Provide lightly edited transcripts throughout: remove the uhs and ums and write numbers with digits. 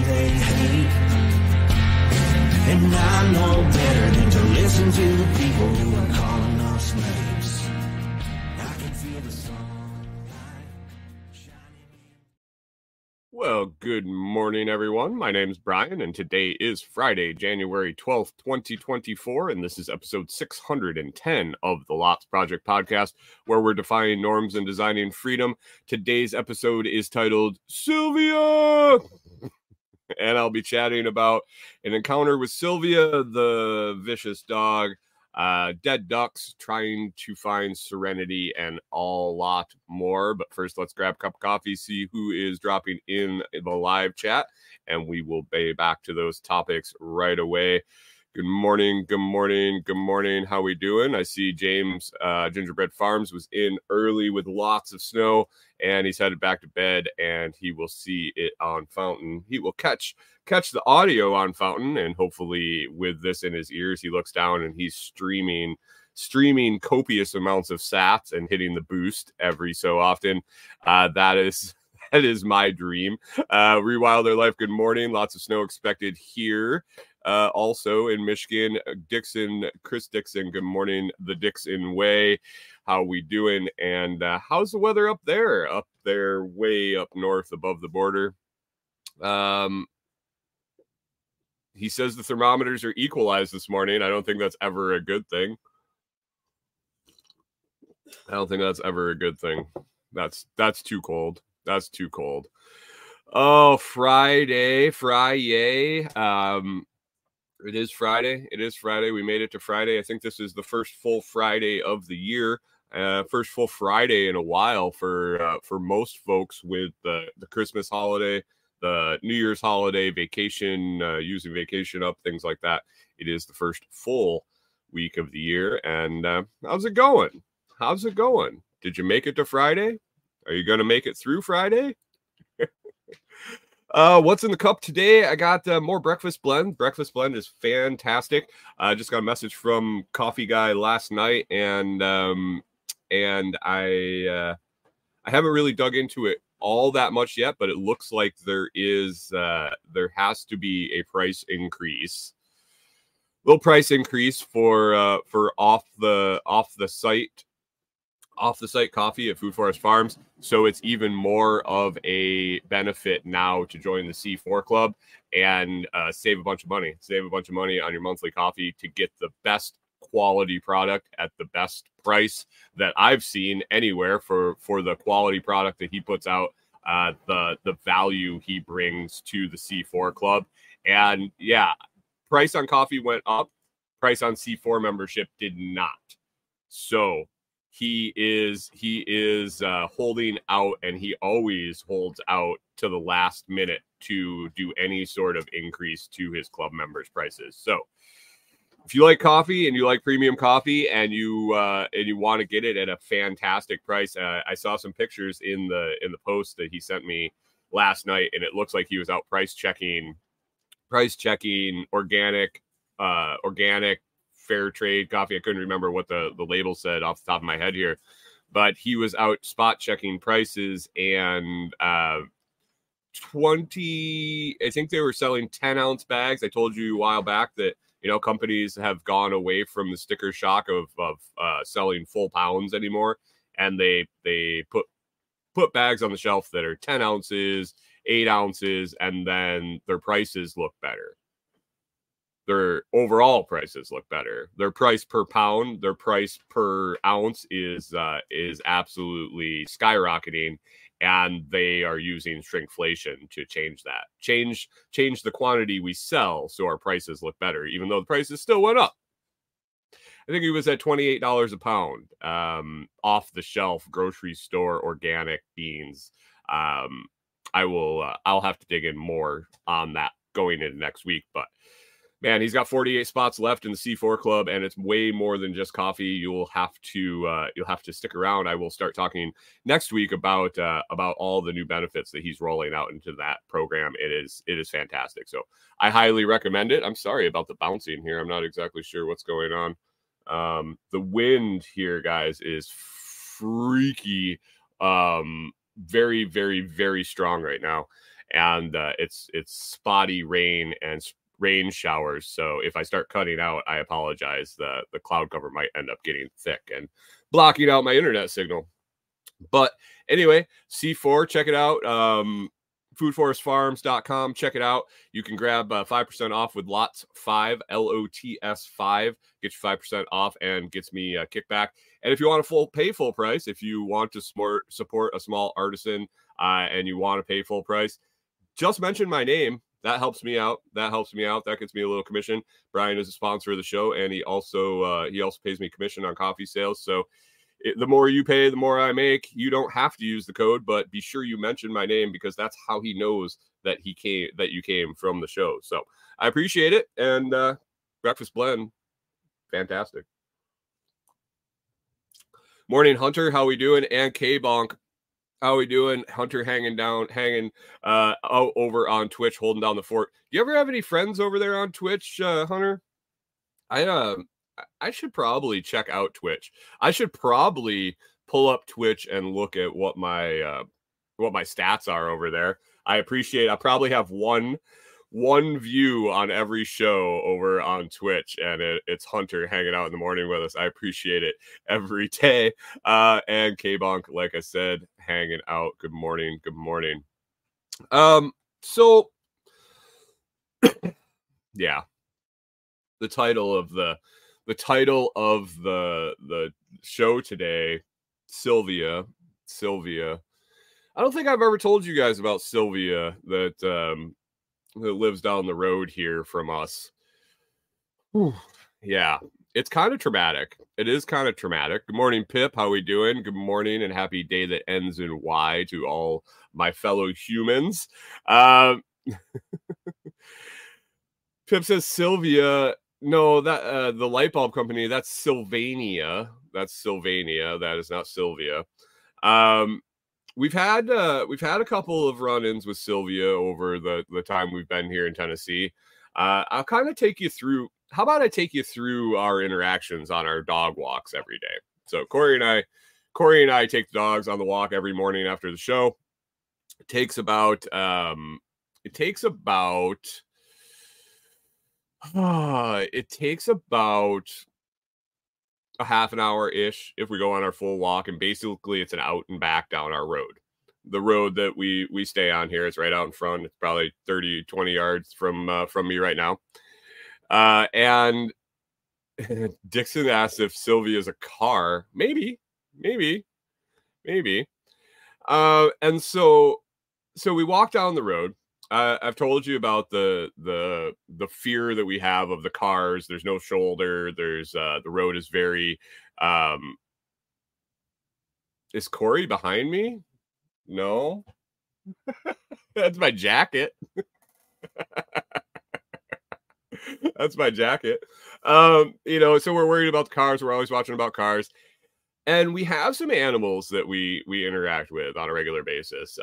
they hate. And I know better than to listen to the people who are calling us slaves. I can feel the sunlight shining. Well, good morning, everyone. My name's Brian, and today is Friday, January 12th, 2024, and this is episode 610 of the Lots Project podcast, where we're defining norms and designing freedom. Today's episode is titled Sylvia, and I'll be chatting about an encounter with Sylvia, the vicious dog, dead ducks, trying to find serenity, and a lot more. But first, let's grab a cup of coffee, see who is dropping in the live chat, and we will be back to those topics right away. Good morning, good morning, good morning. How we doing? I see James Gingerbread Farms was in early with lots of snow, and he's headed back to bed, and he will see it on Fountain. He will catch the audio on Fountain, and hopefully with this in his ears, he looks down and he's streaming copious amounts of sats and hitting the boost every so often. That is my dream. Rewilder Life, good morning. Lots of snow expected here. Also in Michigan, Chris Dixon, good morning, the Dixon way. How we doing? And how's the weather up there? Up there, way up north above the border. He says the thermometers are equalized this morning. I don't think that's ever a good thing. That's too cold. That's too cold. Oh, Friday. It is Friday. We made it to Friday. I think this is the first full Friday of the year. First full Friday in a while for most folks, with the Christmas holiday, the New Year's holiday, vacation, using vacation up, things like that. It is the first full week of the year. And how's it going? Did you make it to Friday? Are you going to make it through Friday? What's in the cup today? I got more breakfast blend. Breakfast blend is fantastic. I just got a message from Coffee Guy last night, and I haven't really dug into it all that much yet, but it looks like there has to be a price increase. Little price increase for off the site coffee at Food Forest Farms. So it's even more of a benefit now to join the C4 Club and save a bunch of money. Save a bunch of money on your monthly coffee to get the best quality product at the best price that I've seen anywhere for the quality product that he puts out, the value he brings to the C4 Club. And yeah, price on coffee went up. Price on C4 membership did not. So he is holding out, and he always holds out to the last minute to do any sort of increase to his club members' prices. So if you like coffee and you like premium coffee and you want to get it at a fantastic price, I saw some pictures in the post that he sent me last night, and it looks like he was out price checking organic fair trade coffee. I couldn't remember what the label said off the top of my head here, but he was out spot checking prices, and 20, I think they were selling 10-ounce bags. I told you a while back that, companies have gone away from the sticker shock of selling full pounds anymore, and they put bags on the shelf that are 10 ounces, 8 ounces, and then their prices look better. Their overall prices look better. Their price per pound, their price per ounce is absolutely skyrocketing, and they are using shrinkflation to change that. Change the quantity we sell so our prices look better, even though the prices still went up. I think it was at $28 a pound, off the shelf grocery store organic beans. I'll have to dig in more on that going into next week, but man, he's got 48 spots left in the C4 Club, and it's way more than just coffee. You'll have to stick around. I will start talking next week about all the new benefits that he's rolling out into that program. It is fantastic. So I highly recommend it. I'm sorry about the bouncing here. I'm not exactly sure what's going on. The wind here, guys, is freaky. Very, very, very strong right now. and it's spotty rain and rain showers. So if I start cutting out, I apologize. The cloud cover might end up getting thick and blocking out my internet signal. But anyway, C4, check it out. Foodforestfarms.com. Check it out. You can grab 5% off with lots 5, LOTS 5. Get you 5% off and gets me a kickback. And if you want to pay full price, if you want to support a small artisan and you want to pay full price, just mention my name. That helps me out. That gets me a little commission. Brian is a sponsor of the show, and he also pays me commission on coffee sales. So the more you pay, the more I make. You don't have to use the code, but be sure you mention my name, because that's how he knows that you came from the show. So I appreciate it. And breakfast blend, fantastic. Morning, Hunter. How we doing? And K-Bonk, how we doing? Hunter hanging out over on Twitch, holding down the fort. Do you ever have any friends over there on Twitch, Hunter? I should probably check out Twitch. I should probably pull up Twitch and look at what my stats are over there. I probably have one view on every show over on Twitch, and it's Hunter hanging out in the morning with us. I appreciate it every day. And K-Bonk, like I said, hanging out. Good morning. So yeah, the title of the show today, Sylvia. I don't think I've ever told you guys about Sylvia that lives down the road here from us. Whew. Yeah, it's kind of traumatic. It is kind of traumatic. Good morning, Pip. How we doing? Good morning, and happy day that ends in Y to all my fellow humans. Pip says Sylvia. No, that the light bulb company, that's Sylvania. That is not Sylvia. We've had a couple of run-ins with Sylvia over the time we've been here in Tennessee. I'll kind of take you through. How about I take you through our interactions on our dog walks every day? So Corey and I take the dogs on the walk every morning after the show. It takes about a half an hour-ish if we go on our full walk, and basically it's an out and back down our road. The road that we stay on here is right out in front. It's probably 30, 20 yards from me right now. And Dixon asked if Sylvia is a car. Maybe. And so we walk down the road. I've told you about the fear that we have of the cars. There's no shoulder. There's the road is very. Is Corey behind me? No, that's my jacket. That's my jacket. So we're worried about the cars. We're always watching about cars, and we have some animals that we interact with on a regular basis.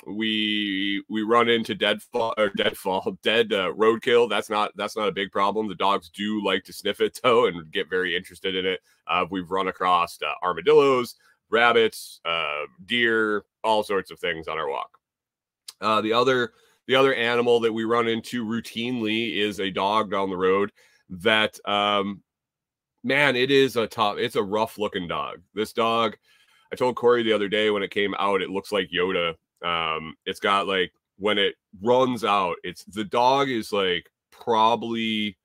We run into dead roadkill. That's not a big problem. The dogs do like to sniff it though and get very interested in it. We've run across armadillos, rabbits, deer, all sorts of things on our walk. The other animal that we run into routinely is a dog down the road that it's a rough looking dog. This dog, I told Corey the other day when it came out, it looks like Yoda. It's got like, when it runs out, the dog is like probably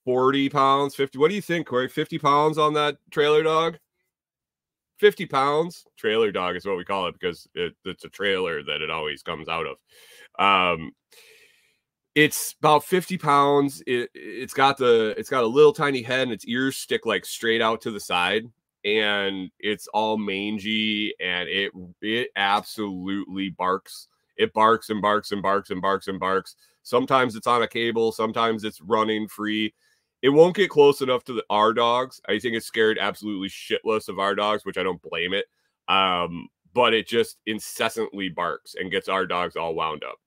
40 pounds, 50. What do you think, Corey? 50 pounds on that trailer dog? 50 pounds. Trailer dog is what we call it because it's a trailer that it always comes out of. It's about 50 pounds. It's got a little tiny head, and its ears stick like straight out to the side. And it's all mangy, and it absolutely barks. It barks and barks and barks and barks and barks. Sometimes it's on a cable. Sometimes it's running free. It won't get close enough to our dogs. I think it's scared absolutely shitless of our dogs, which I don't blame it. But it just incessantly barks and gets our dogs all wound up.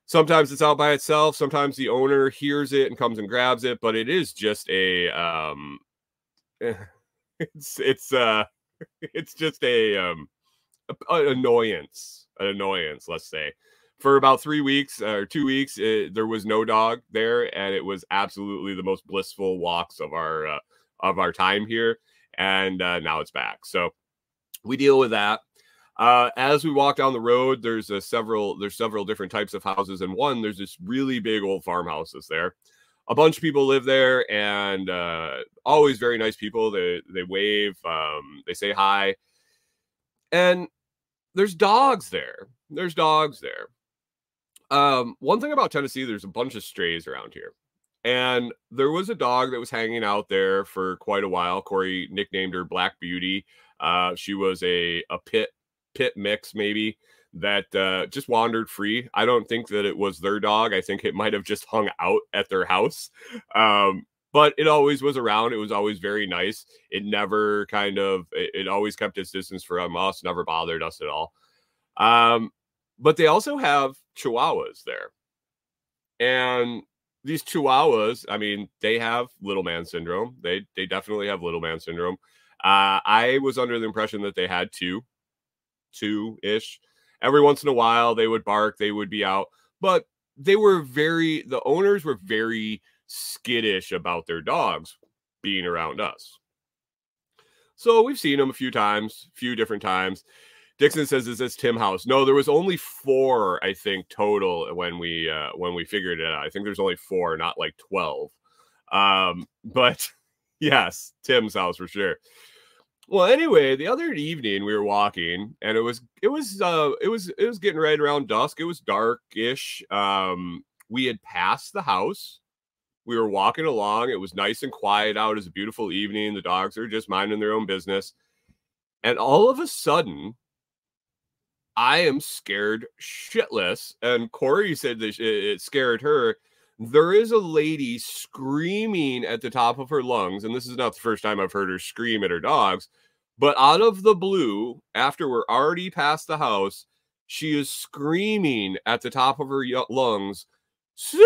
Sometimes it's out by itself. Sometimes the owner hears it and comes and grabs it. But it is just a it's just a an annoyance, let's say. For about 3 weeks or 2 weeks, there was no dog there, and it was absolutely the most blissful walks of our time here. And now it's back, so we deal with that. As we walk down the road, there's several different types of houses, and one, there's this really big old farmhouses there. A bunch of people live there, and always very nice people. They wave, they say hi, and there's dogs there. One thing about Tennessee, there's a bunch of strays around here. And there was a dog that was hanging out there for quite a while. Corey nicknamed her Black Beauty. She was a pit mix, maybe, that just wandered free. I don't think that it was their dog. I think it might have just hung out at their house. But it always was around. It was always very nice. It never it always kept its distance from us, never bothered us at all. But they also have Chihuahuas there. And these Chihuahuas, I mean, they have little man syndrome. They definitely have little man syndrome. I was under the impression that they had two-ish. Every once in a while, they would bark, they would be out. But the owners were very skittish about their dogs being around us. So we've seen them a few different times. Dixon says, "Is this Tim House?" No, there was only 4, I think, total when we figured it out. I think there's only 4, not like 12. But yes, Tim's house for sure. Well, anyway, the other evening we were walking, and it was getting right around dusk. It was darkish. We had passed the house. We were walking along. It was nice and quiet out. It was a beautiful evening. The dogs are just minding their own business. And all of a sudden, I am scared shitless. And Corey said that it scared her. There is a lady screaming at the top of her lungs. And this is not the first time I've heard her scream at her dogs. But out of the blue, after we're already past the house, she is screaming at the top of her lungs, "Sylvia!"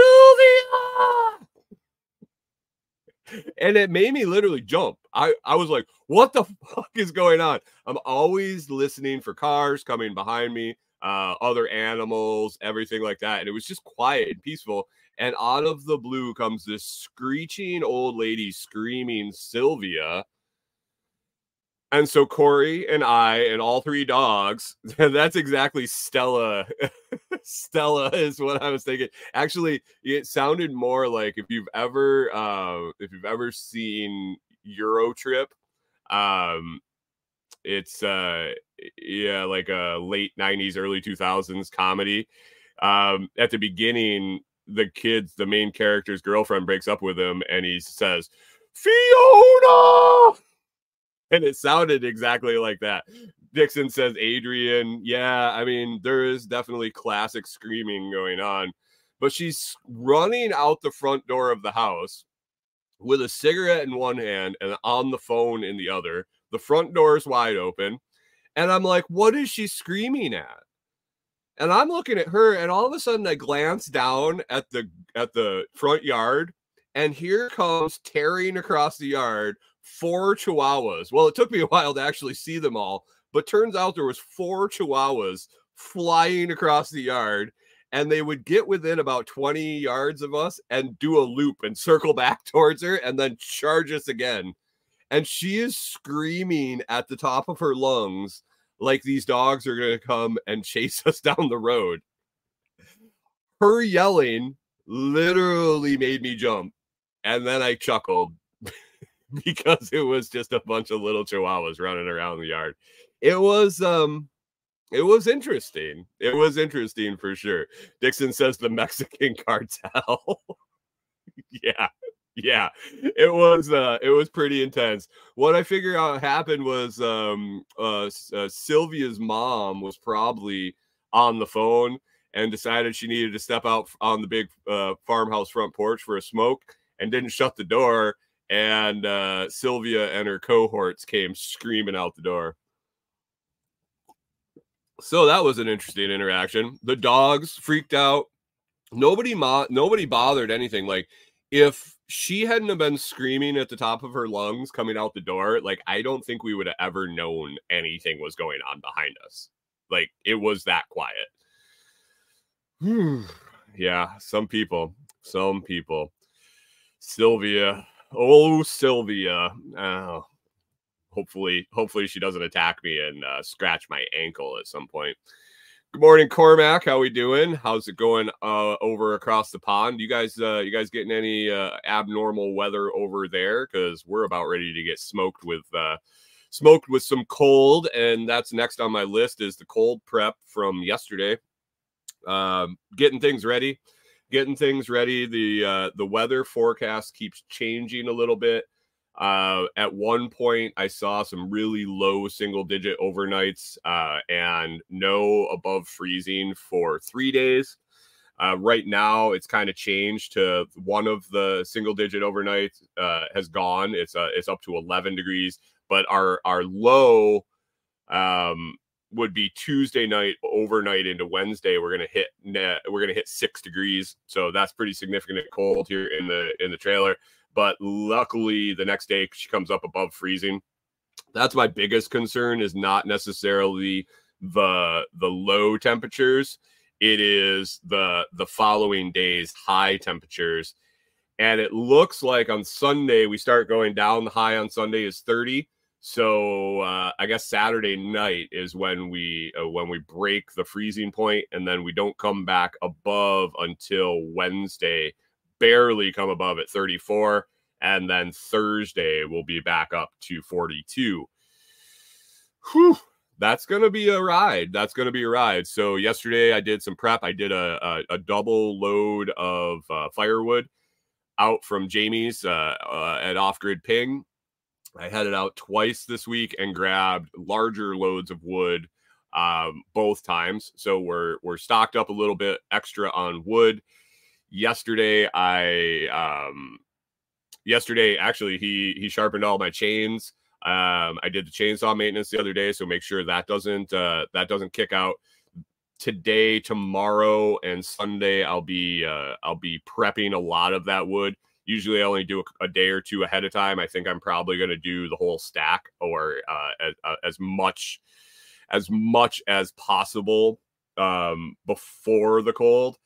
And it made me literally jump. I was like, what the fuck is going on? I'm always listening for cars coming behind me, other animals, everything like that. And it was just quiet and peaceful. And out of the blue comes this screeching old lady screaming, "Sylvia." And so Corey and I and all 3 dogs, that's exactly Stella. Stella is what I was thinking. Actually, it sounded more like if you've ever seen Eurotrip, it's like a late 90s, early 2000s comedy. At the beginning, the main character's girlfriend breaks up with him, and he says, "Fiona!" And it sounded exactly like that. Dixon says, "Adrian." Yeah, I mean, there is definitely classic screaming going on. But she's running out the front door of the house with a cigarette in one hand and on the phone in the other. The front door is wide open. And I'm like, what is she screaming at? And I'm looking at her, and all of a sudden I glance down at the front yard, and here comes tearing across the yard 4 Chihuahuas. Well, it took me a while to actually see them all, but turns out there was 4 Chihuahuas flying across the yard, and they would get within about 20 yards of us and do a loop and circle back towards her and then charge us again. And she is screaming at the top of her lungs like these dogs are going to come and chase us down the road. Her yelling literally made me jump, and then I chuckled because it was just a bunch of little Chihuahuas running around the yard. It was interesting. It was interesting for sure. Dixon says the Mexican cartel. Yeah. It was pretty intense. What I figured out happened was Sylvia's mom was probably on the phone and decided she needed to step out on the big farmhouse front porch for a smoke and didn't shut the door. And Sylvia and her cohorts came screaming out the door. So that was an interesting interaction. The dogs freaked out. Nobody bothered anything. Like, if she hadn't have been screaming at the top of her lungs coming out the door, like, I don't think we would have ever known anything was going on behind us. Like, it was that quiet. Yeah, some people. Sylvia. Oh, Sylvia. Oh, hopefully she doesn't attack me and scratch my ankle at some point. Good morning, Cormac. How we doing? How's it going over across the pond? You guys getting any abnormal weather over there? Because we're about ready to get smoked with some cold, and that's next on my list is the cold prep from yesterday. Getting things ready. The weather forecast keeps changing a little bit. At one point, I saw some really low single-digit overnights and no above freezing for 3 days. Right now, it's kind of changed to one of the single-digit overnights has gone. It's up to 11 degrees, but our low would be Tuesday night overnight into Wednesday. We're gonna hit 6 degrees, so that's pretty significant cold here in the trailer. But luckily, the next day she comes up above freezing. That's my biggest concern, is not necessarily the low temperatures. It is the following day's high temperatures. And it looks like on Sunday we start going down. The high on Sunday is 30. So I guess Saturday night is when we break the freezing point, and then we don't come back above until Wednesday. Barely come above at 34, and then Thursday we'll be back up to 42. Whew, that's gonna be a ride. So yesterday I did some prep. I did a double load of firewood out from Jamie's at Off Grid Ping. I headed out twice this week and grabbed larger loads of wood both times. So we're stocked up a little bit extra on wood. Yesterday, actually, he sharpened all my chains. I did the chainsaw maintenance the other day, so make sure that doesn't kick out. Today, tomorrow, and Sunday, I'll be prepping a lot of that wood. Usually, I only do a day or two ahead of time. I think I'm probably going to do the whole stack, or as much as possible before the cold.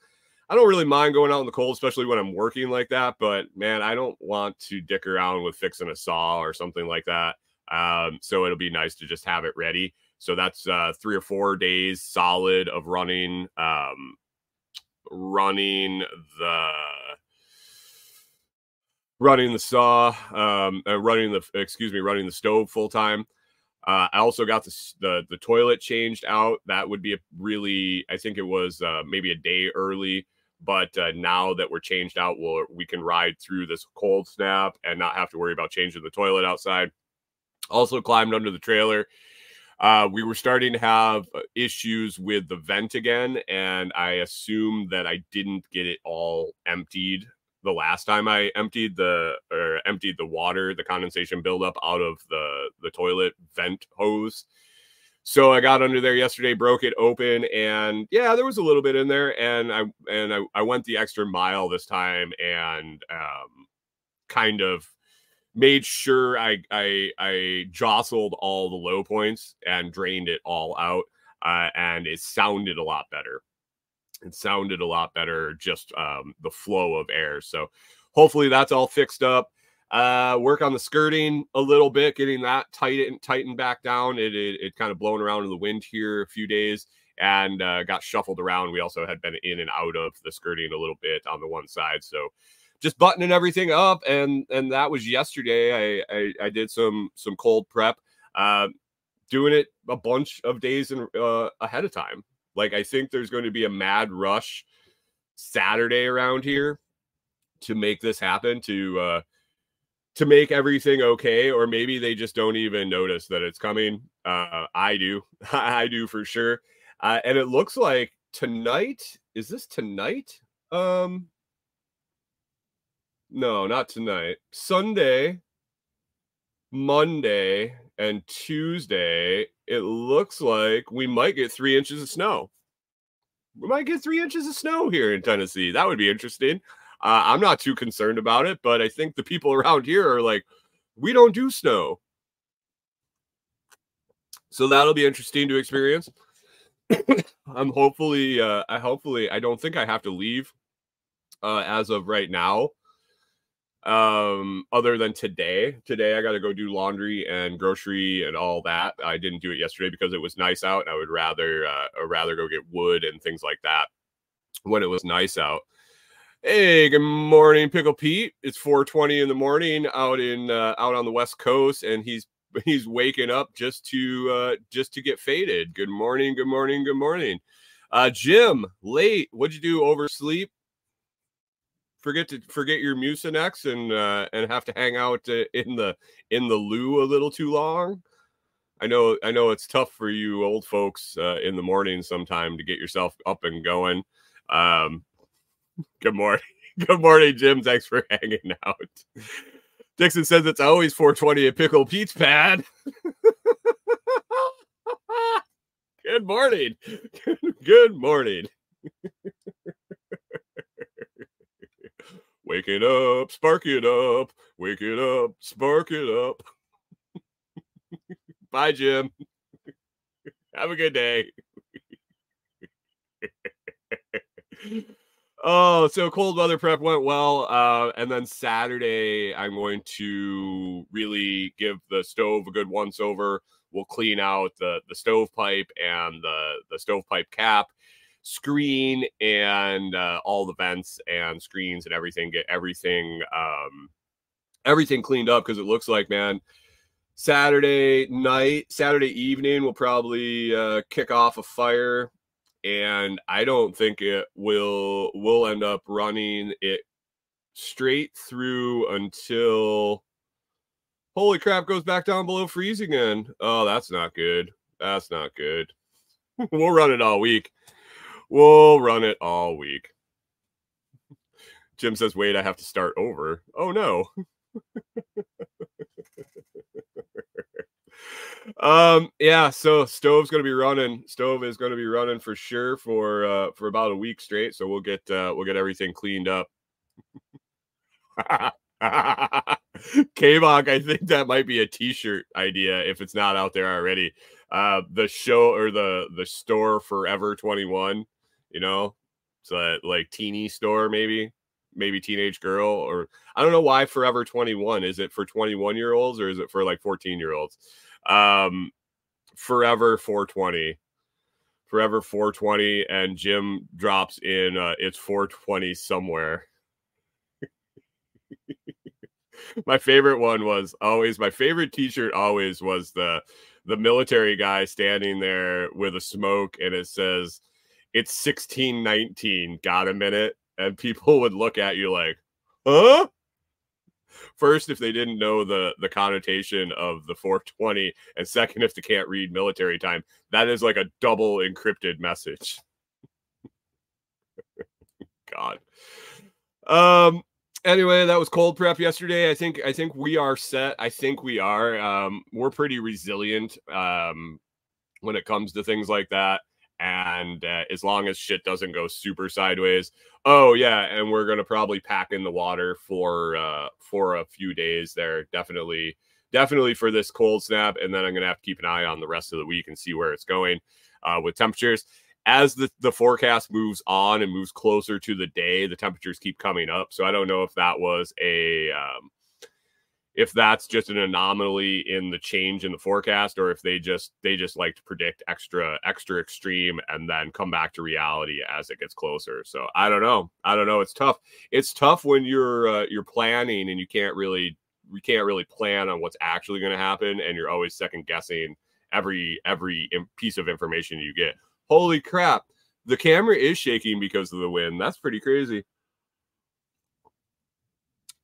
I don't really mind going out in the cold, especially when I'm working like that. But man, I don't want to dick around with fixing a saw or something like that. So it'll be nice to just have it ready. So that's 3 or 4 days solid of running the saw, running the stove full time. I also got the toilet changed out. That would be I think it was maybe a day early. But now that we're changed out, we can ride through this cold snap and not have to worry about changing the toilet outside. Also climbed under the trailer. We were starting to have issues with the vent again, and I assumed that I didn't get it all emptied the last time I emptied the water, the condensation buildup out of the toilet vent hose. So I got under there yesterday, broke it open, and yeah, there was a little bit in there, and I went the extra mile this time and kind of made sure I jostled all the low points and drained it all out, and it sounded a lot better. Just the flow of air. So hopefully that's all fixed up. Work on the skirting a little bit, getting that tightened back down. It kind of blown around in the wind here a few days and got shuffled around. We also had been in and out of the skirting a little bit on the one side. So just buttoning everything up, and that was yesterday. I did some cold prep, doing it a bunch of days ahead of time. Like, I think there's going to be a mad rush Saturday around here to make this happen, to make everything okay, or maybe they just don't even notice that it's coming. I do. I do for sure. And it looks like tonight, is this tonight? No, not tonight. Sunday, Monday, and Tuesday, it looks like we might get 3 inches of snow. We might get 3 inches of snow here in Tennessee. That would be interesting. I'm not too concerned about it, but I think the people around here are like, we don't do snow. So that'll be interesting to experience. I don't think I have to leave as of right now. Other than today I got to go do laundry and grocery and all that. I didn't do it yesterday because it was nice out, and I would rather go get wood and things like that when it was nice out. Hey, good morning, Pickle Pete. It's 4:20 in the morning out on the West Coast, and he's waking up just to get faded. Good morning. Jim, late. What'd you do? Oversleep? Forget your Mucinex and have to hang out in the loo a little too long. I know it's tough for you old folks in the morning sometime to get yourself up and going. Good morning, Jim. Thanks for hanging out. Dixon says it's always 4:20 at Pickle Pete's pad. Good morning. Good morning. Wake it up, spark it up, wake it up, spark it up. Bye, Jim. Have a good day. Oh, so cold weather prep went well. And then Saturday, I'm going to really give the stove a good once over. We'll clean out the stovepipe and the stovepipe cap, screen, and all the vents and screens and everything. Get everything cleaned up, because it looks like, man, Saturday evening, we'll probably kick off a fire. And I don't think we'll end up running it straight through until, holy crap, goes back down below freezing again. Oh, that's not good. That's not good. We'll run it all week. Jim says, wait, I have to start over. Oh, no. Yeah, so stove is going to be running for sure for about a week straight. So we'll get everything cleaned up. K-Bog, I think that might be a t-shirt idea if it's not out there already. The show, or the store Forever 21, it's a like teeny store, maybe teenage girl, or I don't know why Forever 21. Is it for 21-year-olds or is it for like 14-year-olds? Forever 420, and Jim drops in it's 420 somewhere. My favorite t-shirt always was the military guy standing there with a smoke, and it says, it's 1619, got a minute? And people would look at you like, huh? First, if they didn't know the connotation of the 420, and second, if they can't read military time, that is like a double encrypted message. God. Anyway, that was cold prep yesterday. I think we are set. I think we are. We're pretty resilient when it comes to things like that. And as long as shit doesn't go super sideways. Oh yeah, and we're gonna probably pack in the water for a few days there. Definitely for this cold snap, and then I'm gonna have to keep an eye on the rest of the week and see where it's going with temperatures. As the forecast moves on and moves closer to the day, the temperatures keep coming up. So I don't know if that was if that's just an anomaly in the change in the forecast, or if they just like to predict extra extreme and then come back to reality as it gets closer. So I don't know. It's tough. It's tough when you're planning and you can't really plan on what's actually going to happen, and you're always second guessing every piece of information you get. Holy crap, the camera is shaking because of the wind. That's pretty crazy.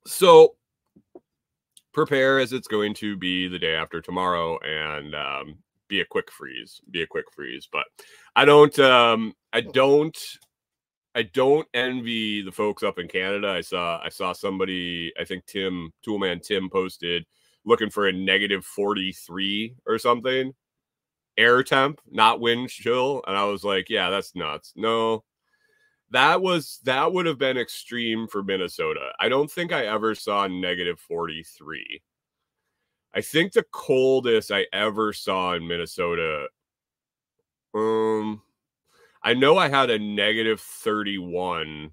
So prepare, as it's going to be the day after tomorrow, and be a quick freeze. But I don't envy the folks up in Canada. I saw somebody, I think Toolman Tim posted, looking for a -43 or something. Air temp, not wind chill. And I was like, yeah, that's nuts. No, That would have been extreme for Minnesota. I don't think I ever saw negative 43. I think the coldest I ever saw in Minnesota, I know I had a negative 31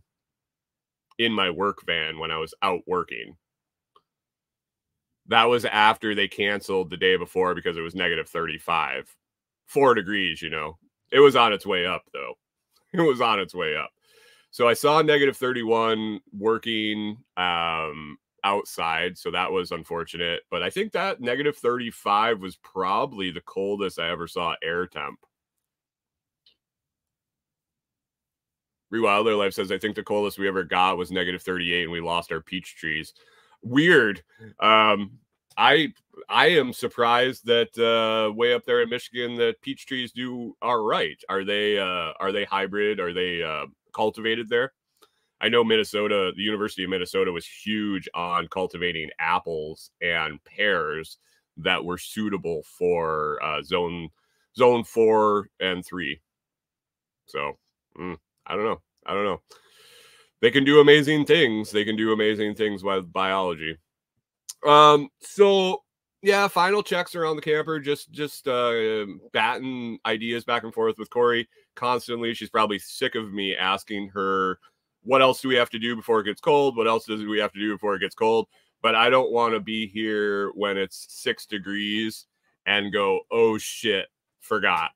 in my work van when I was out working. That was after they canceled the day before because it was negative 35. 4 degrees, you know. It was on its way up, though. It was on its way up. So I saw negative 31 working outside, so that was unfortunate. But I think that negative 35 was probably the coldest I ever saw air temp. Rewilder Life says, I think the coldest we ever got was negative 38 and we lost our peach trees. Weird. I am surprised that way up there in Michigan that peach trees do all right. Are they hybrid? Are they cultivated there? I know Minnesota, the University of Minnesota was huge on cultivating apples and pears that were suitable for zone 4 and 3. So I don't know. They can do amazing things. They can do amazing things with biology. So yeah, final checks around the camper, just batting ideas back and forth with Corey constantly. She's probably sick of me asking her, what else do we have to do before it gets cold? What else do we have to do before it gets cold? But I don't want to be here when it's 6 degrees and go, oh shit, forgot.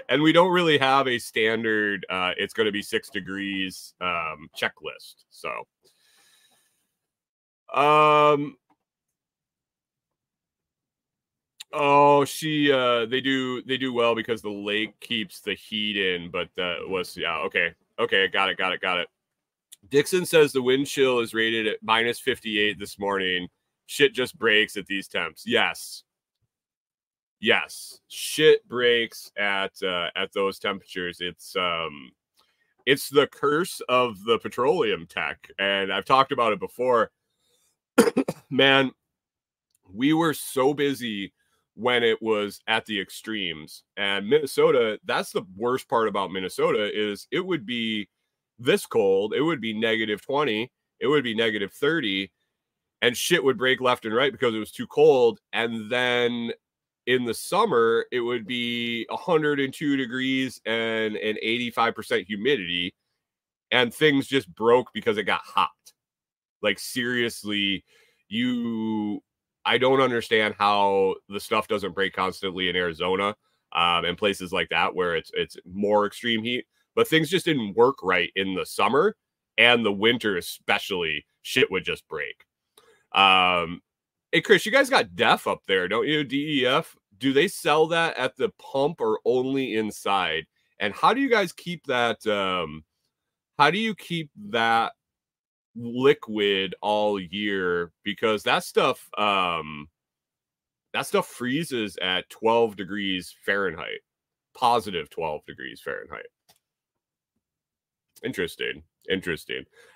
And we don't really have a standard, it's going to be 6 degrees checklist. So, oh, they do well because the lake keeps the heat in, but that was, yeah, okay, got it. Dixon says the wind chill is rated at minus 58 this morning. Shit just breaks at these temps. Yes, shit breaks at those temperatures. It's the curse of the petroleum tech, and I've talked about it before. Man, we were so busy when it was at the extremes, and Minnesota, that's the worst part about Minnesota, is it would be this cold, it would be negative 20, it would be negative 30, and shit would break left and right because it was too cold. And then in the summer, it would be 102 degrees and an 85% humidity, and things just broke because it got hot. Like, seriously, I don't understand how the stuff doesn't break constantly in Arizona and places like that where it's more extreme heat. But things just didn't work right in the summer, and the winter especially, shit would just break. Hey, Chris, you guys got DEF up there, don't you? DEF? Do they sell that at the pump or only inside? And how do you guys keep that? How do you keep that liquid all year? Because that stuff freezes at 12 degrees Fahrenheit, positive 12 degrees Fahrenheit. Interesting.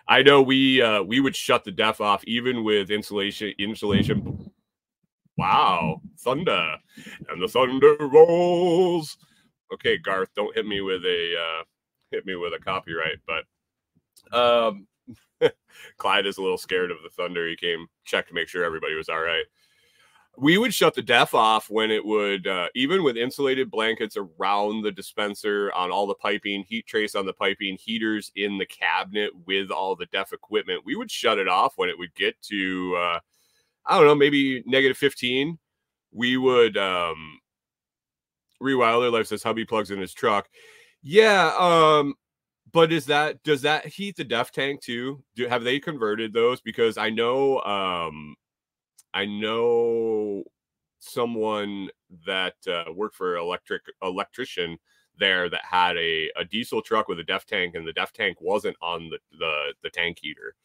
I know we would shut the DEF off even with insulation. Wow, thunder, and the thunder rolls. Okay, Garth, don't hit me with a copyright, but Clyde is a little scared of the thunder. He came check to make sure everybody was all right. We would shut the DEF off when it would, even with insulated blankets around the dispenser, on all the piping, heat trace on the piping, heaters in the cabinet with all the DEF equipment. We would shut it off when it would get to, I don't know, maybe negative 15. We would, Rewilder Life says hubby plugs in his truck. Yeah, but does that heat the DEF tank too? Have they converted those? Because I know someone that worked for electrician there that had a diesel truck with a DEF tank, and the DEF tank wasn't on the tank heater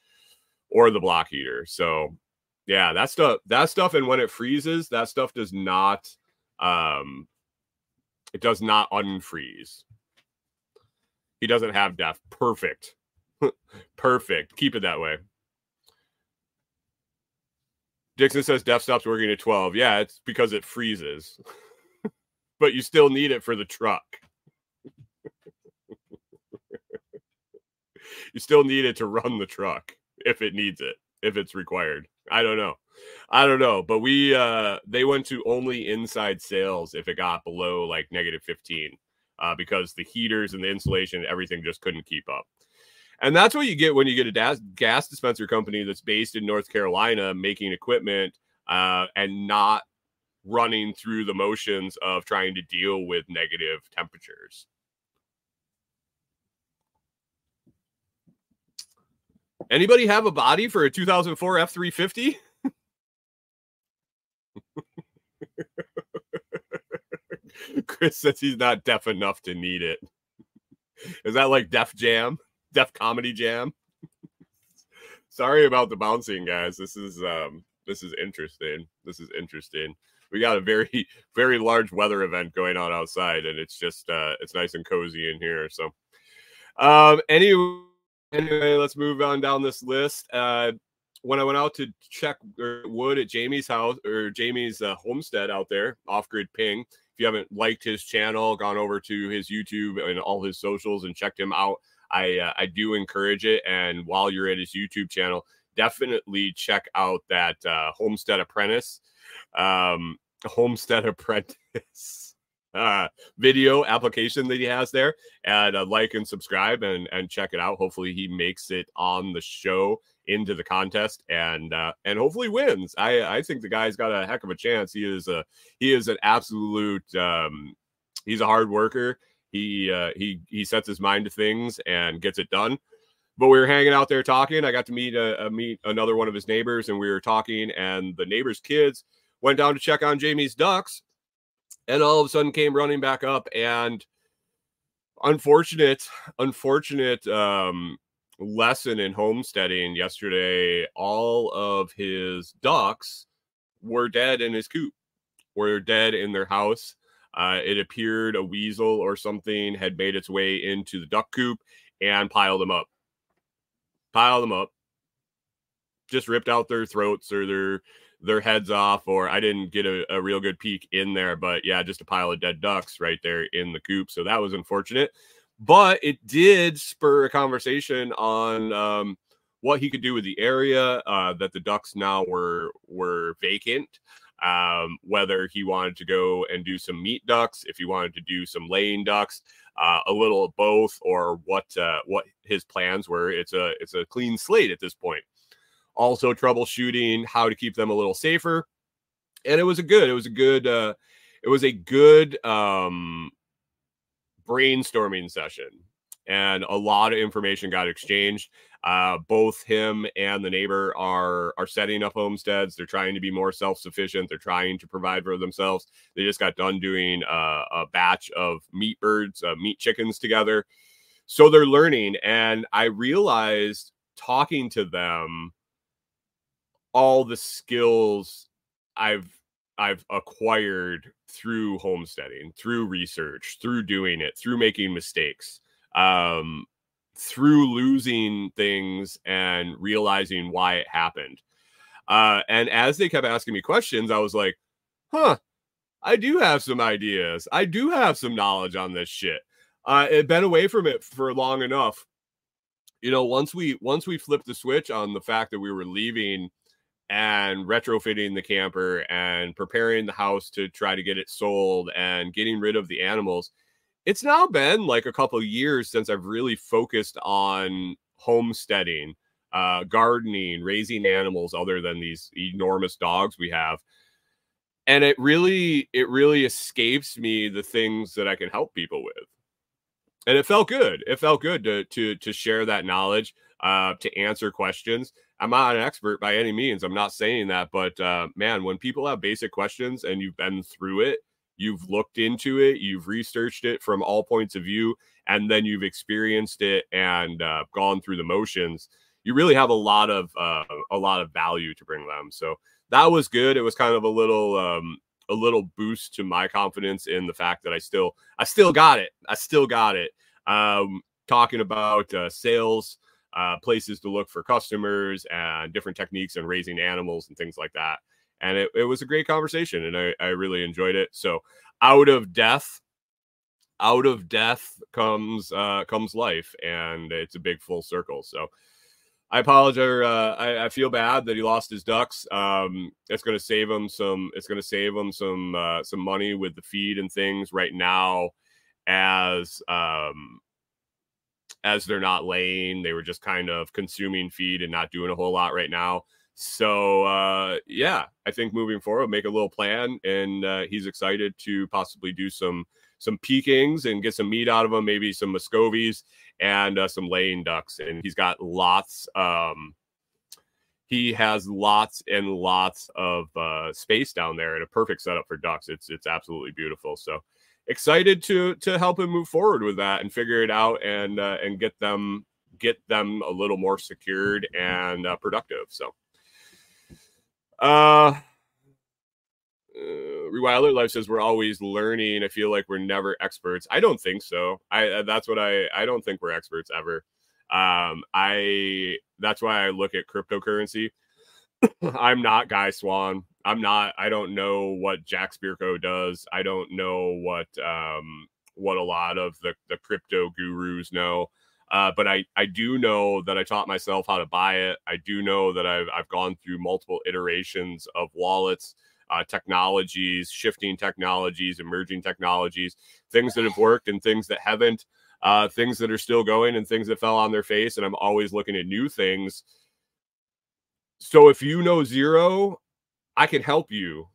or the block heater. So yeah, that stuff, and when it freezes, that stuff does not it does not unfreeze. He doesn't have DEF. Perfect. Perfect. Keep it that way. Dixon says DEF stops working at 12. Yeah, it's because it freezes. But you still need it for the truck. You still need it to run the truck if it needs it, if it's required. I don't know. But they went to only inside sales if it got below like -15, because the heaters and the insulation and everything just couldn't keep up. And that's what you get when you get a gas dispenser company that's based in North Carolina making equipment and not running through the motions of trying to deal with negative temperatures. Anybody have a body for a 2004 F-350? Chris says he's not deaf enough to need it. Is that like Def Jam? Def Comedy Jam? Sorry about the bouncing, guys. This is interesting. This is interesting. We got a very, very large weather event going on outside, and it's just it's nice and cozy in here. So anyway, let's move on down this list. When I went out to check wood at Jamie's house, or Jamie's homestead out there, Off Grid Ping. If you haven't liked his channel, gone over to his YouTube and all his socials and checked him out, I do encourage it. And while you're at his YouTube channel, definitely check out that Homestead Apprentice video application that he has there, and like and subscribe and check it out. Hopefully he makes it on the show into the contest and hopefully wins. I think the guy's got a heck of a chance. He is an absolute he's a hard worker. He sets his mind to things and gets it done. But we were hanging out there talking. I got to meet another one of his neighbors, and we were talking, and the neighbor's kids went down to check on Jamie's ducks, and all of a sudden came running back up. And unfortunate lesson in homesteading yesterday, all of his ducks were dead in his coop, were dead in their house. It appeared a weasel or something had made its way into the duck coop and piled them up, just ripped out their throats or their heads off, or I didn't get a real good peek in there, but yeah, just a pile of dead ducks right there in the coop. So that was unfortunate, but it did spur a conversation on what he could do with the area that the ducks now were vacant. Whether he wanted to go and do some meat ducks, if he wanted to do some laying ducks, a little of both, or what his plans were. It's a clean slate at this point. Also troubleshooting how to keep them a little safer, and it was a good brainstorming session, and a lot of information got exchanged. Both him and the neighbor are setting up homesteads. They're trying to be more self-sufficient. They're trying to provide for themselves. They just got done doing a batch of meat chickens together. So they're learning. And I realized, talking to them, all the skills I've acquired through homesteading, through research, through doing it, through making mistakes, through losing things and realizing why it happened. And as they kept asking me questions, I was like, I do have some ideas. I do have some knowledge on this shit. I'd been away from it for long enough. You know, once we flipped the switch on the fact that we were leaving and retrofitting the camper and preparing the house to try to get it sold and getting rid of the animals, it's now been like a couple of years since I've really focused on homesteading, gardening, raising animals other than these enormous dogs we have. And it really escapes me the things that I can help people with. And it felt good. It felt good to share that knowledge, to answer questions. I'm not an expert by any means. I'm not saying that, but man, when people have basic questions and you've been through it, you've looked into it, you've researched it from all points of view, and then you've experienced it and gone through the motions, you really have a lot of value to bring them. So that was good. It was kind of a little boost to my confidence in the fact that I still got it. I still got it. Talking about sales, places to look for customers, and different techniques and raising animals and things like that. And it was a great conversation, and I really enjoyed it. So out of death, out of death comes life, and it's a big full circle. So I apologize. I feel bad that he lost his ducks. It's going to save him some. It's going to save him some money with the feed and things right now, as they're not laying. They were just kind of consuming feed and not doing a whole lot right now. So yeah, I think moving forward, make a little plan, and he's excited to possibly do some peakings and get some meat out of them, maybe some Muscovies and some laying ducks. And he's got lots. He has lots and lots of space down there, and a perfect setup for ducks. It's absolutely beautiful. So excited to help him move forward with that and figure it out, and get them a little more secured and productive. So Rewild Life says we're always learning. I feel like we're never experts. I don't think so. I don't think we're experts ever. That's why I look at cryptocurrency. I'm not Guy Swan. I don't know what Jack Spirko does. I don't know what a lot of the crypto gurus know. But I do know that I taught myself how to buy it. I do know that I've gone through multiple iterations of wallets, technologies, shifting technologies, emerging technologies, things that have worked and things that haven't, things that are still going and things that fell on their face. And I'm always looking at new things. So if you know zero, I can help you.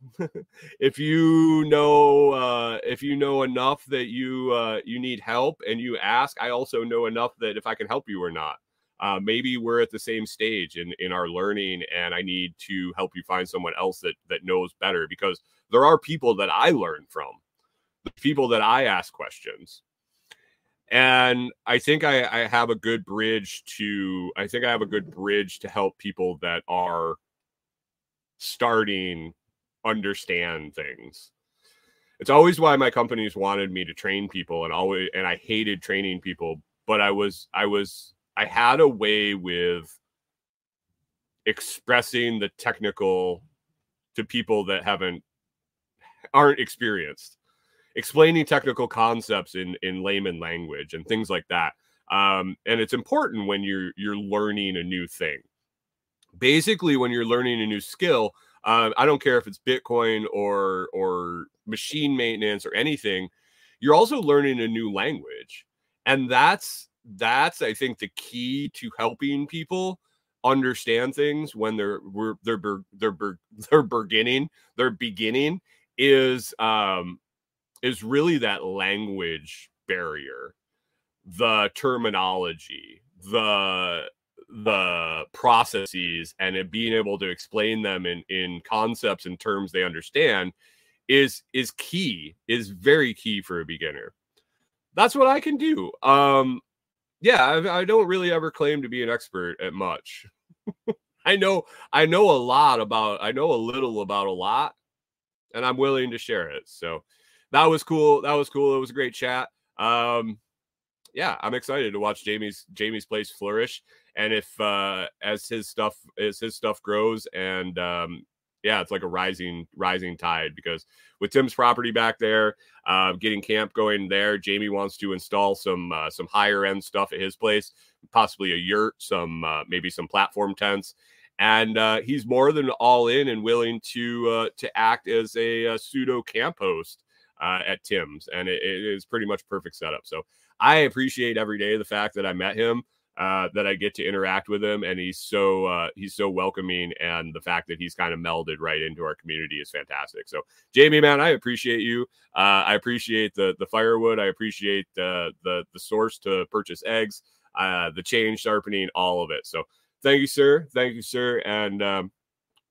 If you know enough that you need help and you ask, I also know enough that if I can help you or not. Maybe we're at the same stage in our learning, and I need to help you find someone else that knows better, because there are people that I learn from, the people that I ask questions. And I think I have a good bridge to help people that are starting understand things. It's always why my companies wanted me to train people, and I hated training people, but I had a way with expressing the technical to people that aren't experienced, explaining technical concepts in layman language and things like that. And it's important when you're learning a new thing. Basically, when you're learning a new skill, I don't care if it's Bitcoin or machine maintenance or anything, you're also learning a new language. And that's I think the key to helping people understand things when they're beginning is really that language barrier, the terminology, the processes, and it being able to explain them in concepts and terms they understand is very key for a beginner. That's what I can do. Yeah, I don't really ever claim to be an expert at much. I know a little about a lot, and I'm willing to share it. So that was cool. It was a great chat. Yeah, I'm excited to watch Jamie's place flourish. And if as his stuff grows, and yeah, it's like a rising tide, because with Tim's property back there, getting camp going there, Jamie wants to install some higher end stuff at his place, possibly a yurt, maybe some platform tents, and he's more than all in and willing to act as a pseudo camp host at Tim's, and it is pretty much perfect setup. So I appreciate every day the fact that I met him, that I get to interact with him, and he's so welcoming, and the fact that he's kind of melded right into our community is fantastic. So Jamie, man, I appreciate you. I appreciate the firewood. I appreciate the source to purchase eggs, the chain sharpening, all of it. So thank you, sir. And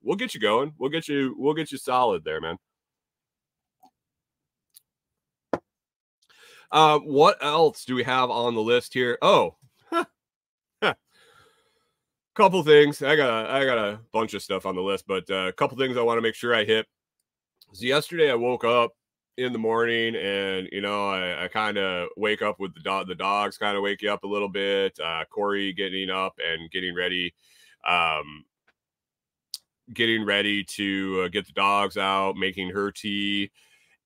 we'll get you going. We'll get you solid there, man. What else do we have on the list here? Oh, couple things. I got a bunch of stuff on the list, but a couple things I want to make sure I hit. So yesterday I woke up in the morning, and I kind of wake up with the dogs kind of wake you up a little bit. Corey getting up and getting ready to get the dogs out, making her tea.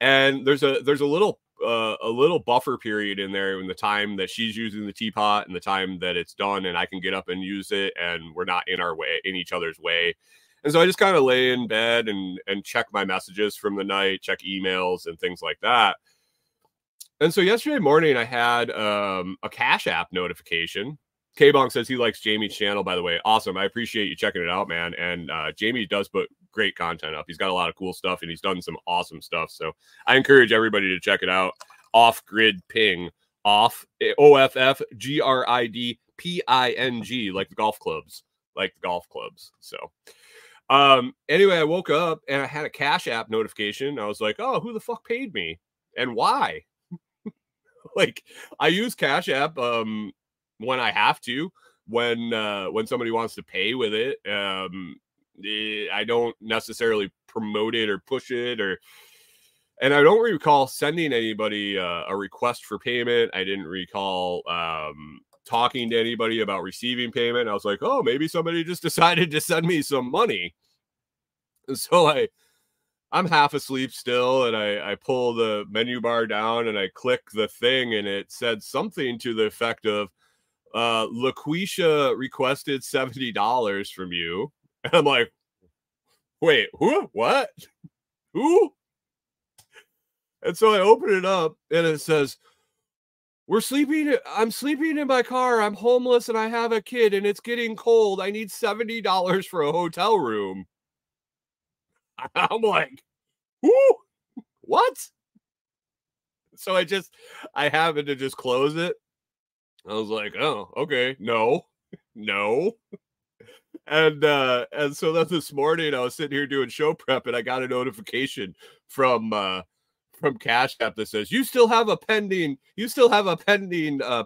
And there's a little little buffer period in there in the time that she's using the teapot and the time that it's done, and I can get up and use it, and we're not in each other's way. And so I just kind of lay in bed and check my messages from the night, check emails and things like that. And so yesterday morning I had a Cash App notification. K-Bonk says he likes Jamie's channel, by the way. Awesome. I appreciate you checking it out, man. And Jamie does put great content up. He's got a lot of cool stuff, and he's done some awesome stuff. So I encourage everybody to check it out. Off Grid Ping. Off, OFFGRIDPING, like the golf clubs. So anyway, I woke up, and I had a Cash App notification. I was like, oh, who the fuck paid me? And why? Like, I use Cash App when I have to, when somebody wants to pay with it. I don't necessarily promote it or push it, and I don't recall sending anybody a request for payment. I didn't recall talking to anybody about receiving payment. I was like, oh, maybe somebody just decided to send me some money. And so I'm half asleep still, and I pull the menu bar down and I click the thing, and it said something to the effect of, LaQuisha requested $70 from you. And I'm like, wait, who? What? Who? And so I open it up, and it says, I'm sleeping in my car. I'm homeless, and I have a kid, and it's getting cold. I need $70 for a hotel room. I'm like, who? What? So I happened to just close it. I was like, oh, okay, no. And so then this morning I was sitting here doing show prep, and I got a notification from Cash App that says you still have a pending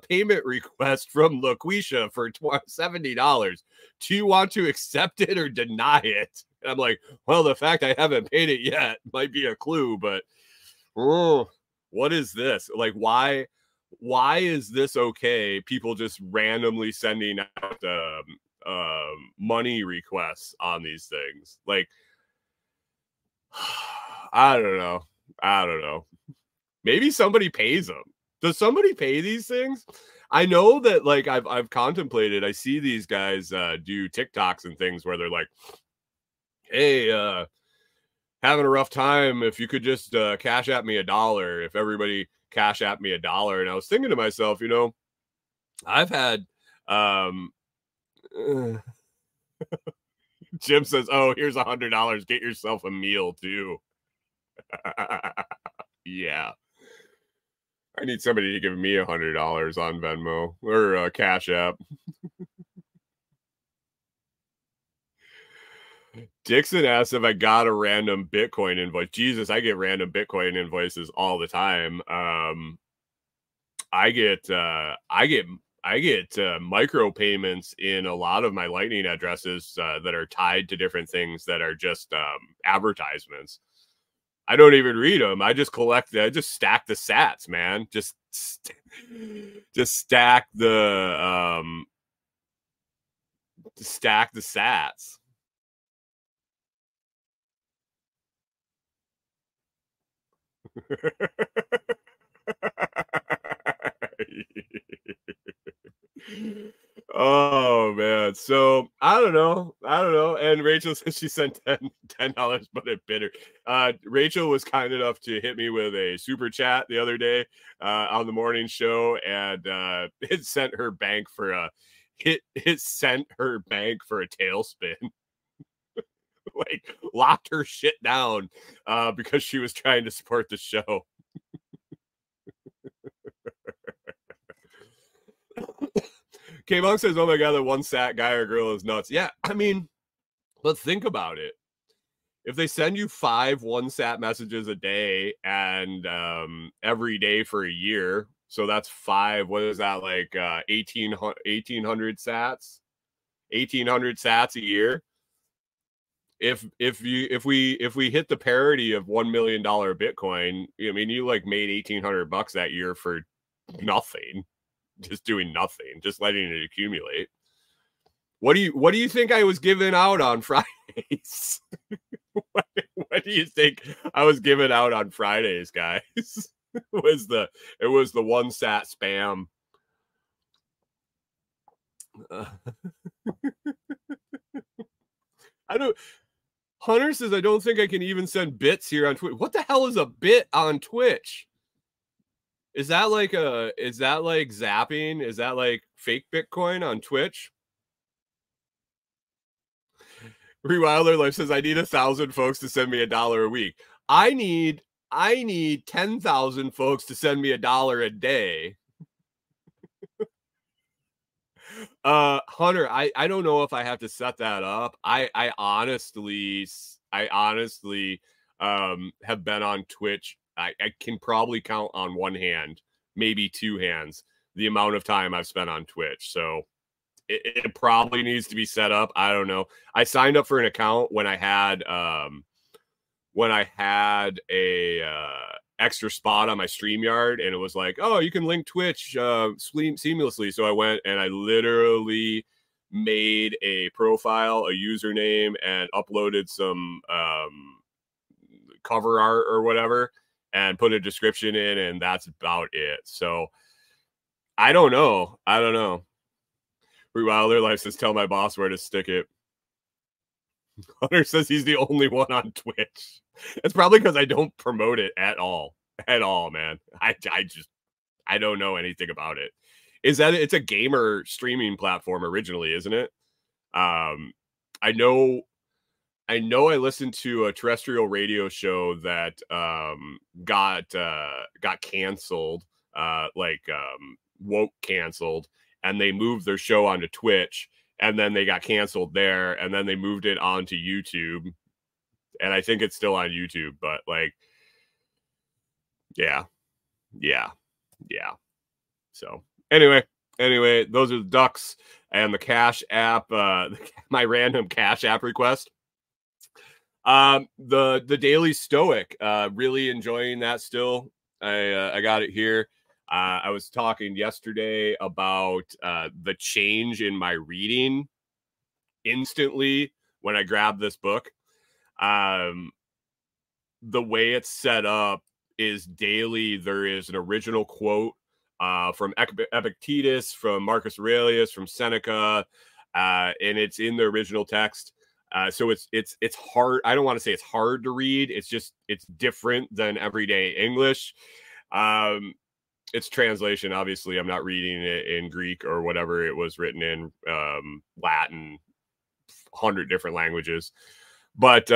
payment request from LaQuisha for $70. Do you want to accept it or deny it? And I'm like, well, the fact I haven't paid it yet might be a clue, but what is this? Like, why is this okay? People just randomly sending out money requests on these things. Like, I don't know. Maybe somebody pays them. Does somebody pay these things? I know that, like, I've contemplated. I see these guys do TikToks and things where they're like, hey, having a rough time. If you could just Cash App me $1. If everybody Cash App me $1. And I was thinking to myself, I've had Jim says, oh, here's $100. Get yourself a meal too. Yeah. I need somebody to give me $100 on Venmo or Cash App. Dixon asks if I got a random Bitcoin invoice. Jesus, I get random Bitcoin invoices all the time. I get micro payments in a lot of my Lightning addresses that are tied to different things that are just advertisements. I don't even read them. I just stack the sats, man. Just stack the sats. Oh man, so I don't know. And Rachel says she sent $10, but it bit her. Rachel was kind enough to hit me with a super chat the other day on the morning show, and it sent her bank for a tailspin. Like, locked her shit down because she was trying to support the show. K-Monk says, oh my god, the one sat guy or girl is nuts. Yeah, I mean, let's think about it. If they send you 5 1-sat messages a day and every day for a year, so that's 5, what is that, like 1,800 sats? 1,800 sats a year. If we hit the parity of $1 million Bitcoin, I mean, you like made $1,800 that year for nothing, just doing nothing, just letting it accumulate. What do you think I was giving out on Fridays? What do you think I was giving out on Fridays, guys? It was the one sat spam. I don't. Hunter says I don't think I can even send bits here on Twitch. What the hell is a bit on Twitch? Is that like zapping? Is that like fake Bitcoin on Twitch? Rewilder Life says I need 1,000 folks to send me $1 a week. I need 10,000 folks to send me $1 a day. Hunter, I don't know if I have to set that up. I honestly have been on Twitch. I can probably count on one hand, maybe two hands, the amount of time I've spent on Twitch. So it probably needs to be set up. I don't know. I signed up for an account when I had a extra spot on my StreamYard, and it was like, oh, you can link Twitch seamlessly. So I went and I literally made a profile, a username, and uploaded some cover art or whatever, and put a description in, and that's about it. So I don't know. Wilder Life says, tell my boss where to stick it. Hunter says he's the only one on Twitch. It's probably because I don't promote it at all, man. I don't know anything about it. It's a gamer streaming platform originally, isn't it? I know I listened to a terrestrial radio show that got canceled, woke canceled, and they moved their show onto Twitch, and then they got canceled there, and then they moved it onto YouTube, and I think it's still on YouTube, but like, yeah. So anyway, those are the ducks and the Cash App, my random Cash App request. The Daily Stoic, really enjoying that still. I got it here. I was talking yesterday about the change in my reading instantly when I grabbed this book. The way it's set up is daily. There is an original quote from Epictetus, from Marcus Aurelius, from Seneca, and it's in the original text. So it's hard. I don't want to say it's hard to read. It's different than everyday English. It's translation. Obviously, I'm not reading it in Greek or whatever it was written in, Latin, 100 different languages, but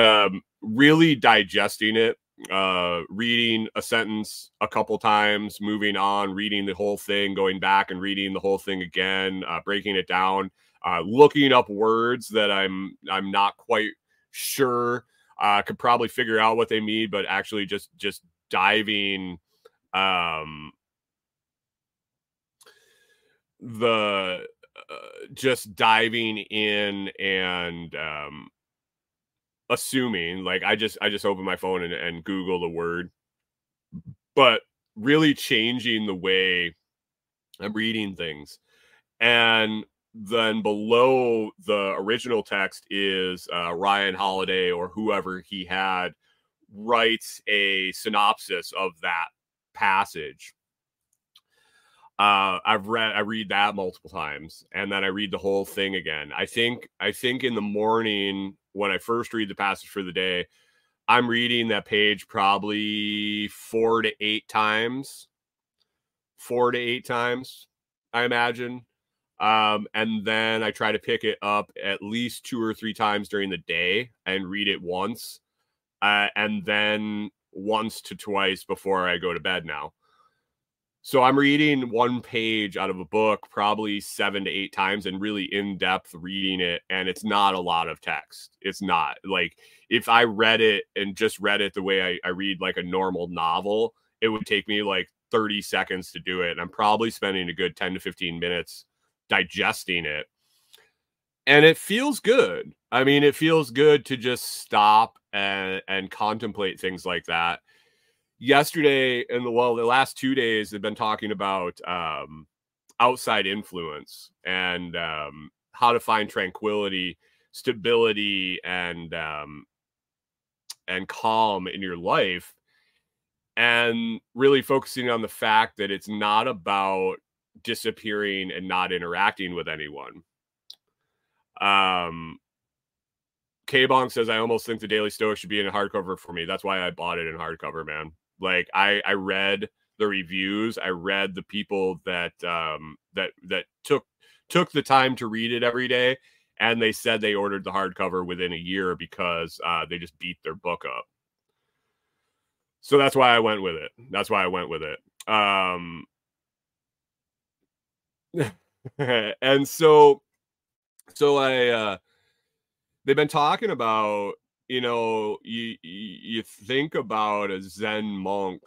really digesting it, reading a sentence a couple times, moving on, reading the whole thing, going back and reading the whole thing again, breaking it down, looking up words that I'm not quite sure, could probably figure out what they mean, but actually just diving just diving in and assuming, like, I just open my phone and Google the word, but really changing the way I'm reading things. And then below the original text is Ryan Holiday, or whoever he had, writes a synopsis of that passage. I read that multiple times, and then I read the whole thing again. I think in the morning when I first read the passage for the day, I'm reading that page probably 4 to 8 times. 4 to 8 times, I imagine. And then I try to pick it up at least 2 or 3 times during the day and read it once, and then once to twice before I go to bed now. So I'm reading one page out of a book probably 7 to 8 times and really in-depth reading it. And it's not a lot of text. It's not like, if I read it and just read it the way I read like a normal novel, it would take me like 30 seconds to do it. And I'm probably spending a good 10 to 15 minutes digesting it. And it feels good. I mean, it feels good to just stop and contemplate things like that. Yesterday and the last 2 days have been talking about outside influence and how to find tranquility, stability, and calm in your life. and really focusing on the fact that it's not about disappearing and not interacting with anyone. K-Bong says, I almost think the Daily Stoic should be in a hardcover for me. That's why I bought it in hardcover, man. Like I read the reviews. I read the people that took the time to read it every day. And they said they ordered the hardcover within a year because they just beat their book up. So that's why I went with it. And so I they've been talking about, you think about a Zen monk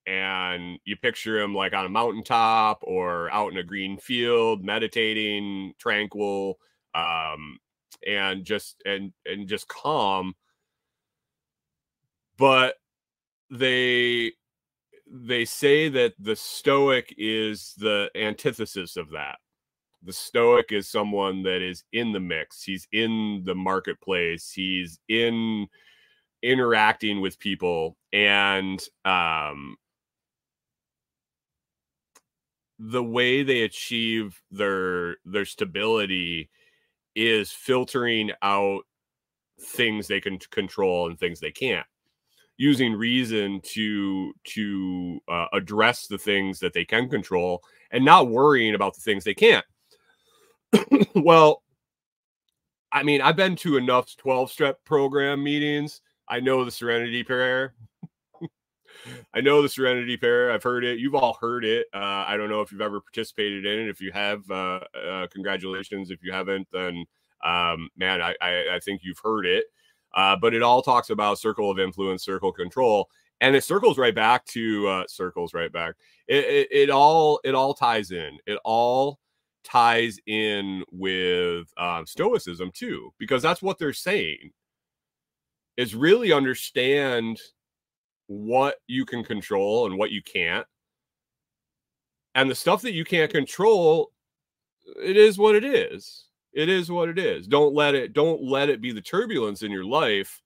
and you picture him like on a mountaintop or out in a green field, meditating, tranquil, and just calm. But they say that the Stoic is the antithesis of that. The Stoic is someone that is in the mix. He's in the marketplace. He's interacting with people. And the way they achieve their stability is filtering out things they can control and things they can't, using reason to address the things that they can control and not worrying about the things they can't. Well, I mean, I've been to enough 12-step program meetings. I know the Serenity Prayer. I've heard it. You've all heard it. I don't know if you've ever participated in it. If you have, congratulations. If you haven't, then man, I think you've heard it. But it all talks about circle of influence, circle control, and it circles right back to It all ties in. It all ties in with Stoicism too, because that's what they're saying, is really understand what you can control and what you can't. And the stuff that you can't control, it is what it is. It is what it is. Don't let it be the turbulence in your life.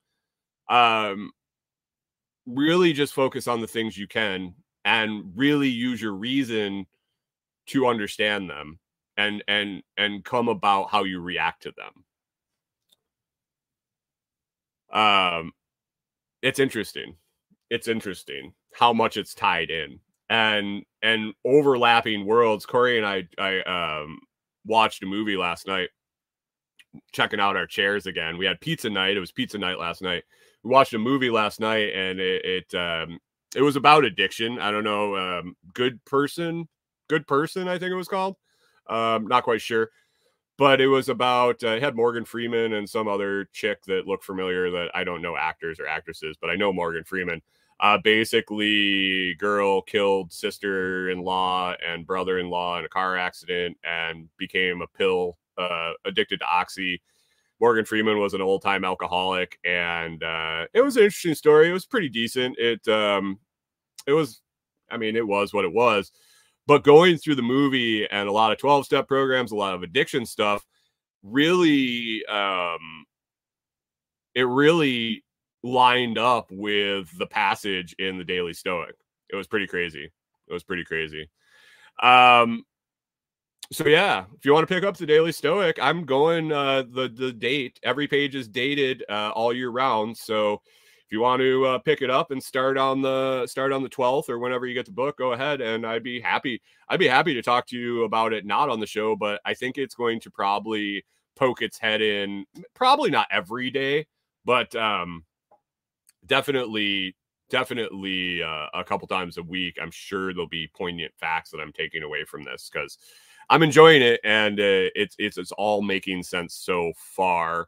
Really just focus on the things you can and really use your reason to understand them and come about how you react to them. It's interesting. It's interesting how much it's tied in and overlapping worlds. Corey and I watched a movie last night, checking out our chairs again. We had pizza night. It was pizza night last night. We watched a movie last night, and it was about addiction. I don't know. Good person, I think it was called. Not quite sure. But it was about, it had Morgan Freeman and some other chick that looked familiar that I don't know actors or actresses, but I know Morgan Freeman. Basically, girl killed sister-in-law and brother-in-law in a car accident and became a pill, addicted to Oxy. Morgan Freeman was an old-time alcoholic, and it was an interesting story. It was pretty decent. It was what it was. But going through the movie and a lot of 12-step programs, a lot of addiction stuff, really, it really lined up with the passage in the Daily Stoic. It was pretty crazy. So yeah, if you want to pick up the Daily Stoic, I'm going the date. Every page is dated all year round. So if you want to pick it up and start on the 12th or whenever you get the book, go ahead, and I'd be happy to talk to you about it, not on the show, but I think it's going to probably poke its head in, probably not every day, but definitely a couple times a week. I'm sure there'll be poignant facts that I'm taking away from this because I'm enjoying it, and it's all making sense so far.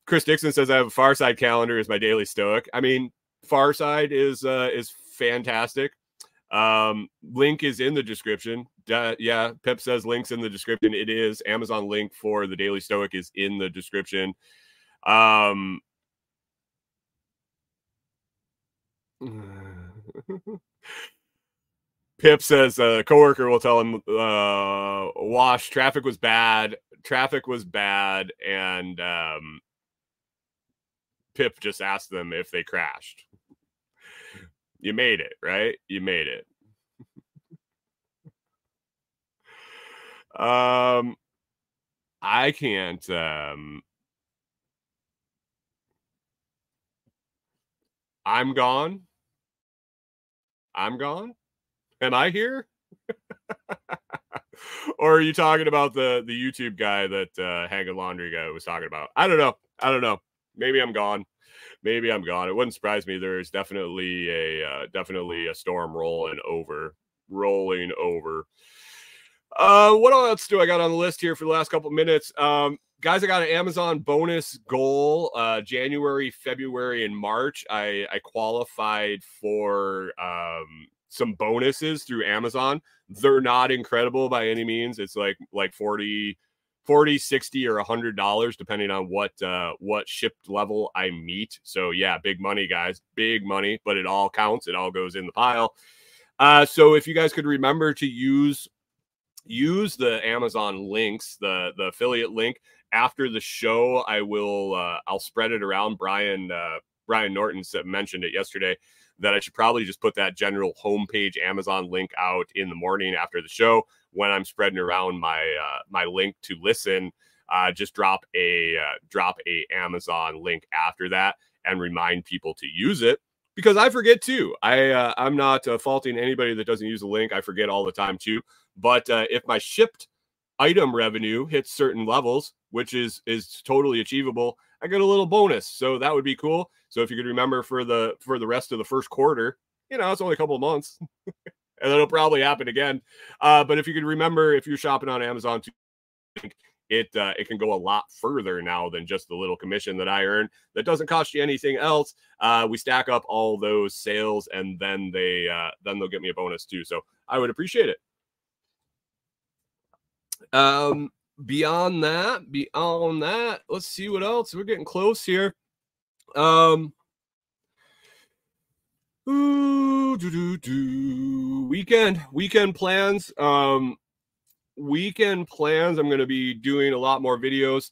Chris Dixon says I have a Far Side calendar as my Daily Stoic. I mean, Far Side is fantastic. Link is in the description. Yeah, Pip says links in the description. It is. Amazon link for the Daily Stoic is in the description. Pip says a coworker will tell him, Wash, traffic was bad, and Pip just asked them if they crashed. You made it, right? You made it. I can't. I'm gone. I'm gone. Am I here? Or are you talking about the YouTube guy that Hanging Laundry guy was talking about? I don't know. Maybe I'm gone. It wouldn't surprise me. There's definitely a storm rolling over. What else do I got on the list here for the last couple of minutes? Guys, I got an Amazon bonus goal. January, February, and March. I qualified for some bonuses through Amazon. They're not incredible by any means. It's like 40, 60 or $100 depending on what shipped level I meet. So yeah, big money, guys, big money, but it all counts. It all goes in the pile. So if you guys could remember to use the Amazon links, the affiliate link after the show, I'll spread it around. Brian Norton mentioned it yesterday that I should probably just put that general homepage Amazon link out in the morning after the show when I'm spreading around my link to listen. Just drop a Amazon link after that and remind people to use it, because I forget too. I'm not faulting anybody that doesn't use the link. I forget all the time too. But if my shipped item revenue hits certain levels, which is totally achievable, I get a little bonus. So that would be cool. So if you could remember for the rest of the first quarter, it's only a couple of months, and it'll probably happen again. But if you could remember, if you're shopping on Amazon, it can go a lot further now than just the little commission that I earn. That doesn't cost you anything else. We stack up all those sales, and then they'll get me a bonus too. So I would appreciate it. Beyond that, let's see what else. We're getting close here. Weekend plans. I'm going to be doing a lot more videos.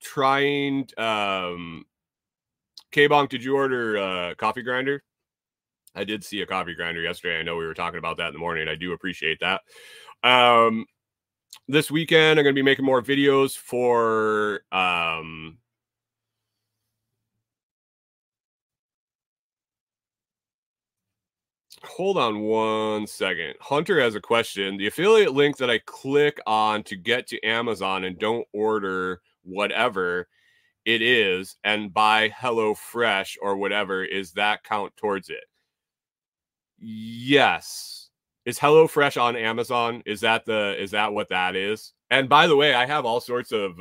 Trying. K-Bonk, did you order a coffee grinder? I did see a coffee grinder yesterday. I know we were talking about that in the morning. I do appreciate that. This weekend, I'm going to be making more videos for, hold on one second. Hunter has a question. The affiliate link that I click on to get to Amazon and don't order whatever it is and buy HelloFresh or whatever, is that count towards it? Yes. Is HelloFresh on Amazon? Is that what that is? And by the way, I have all sorts of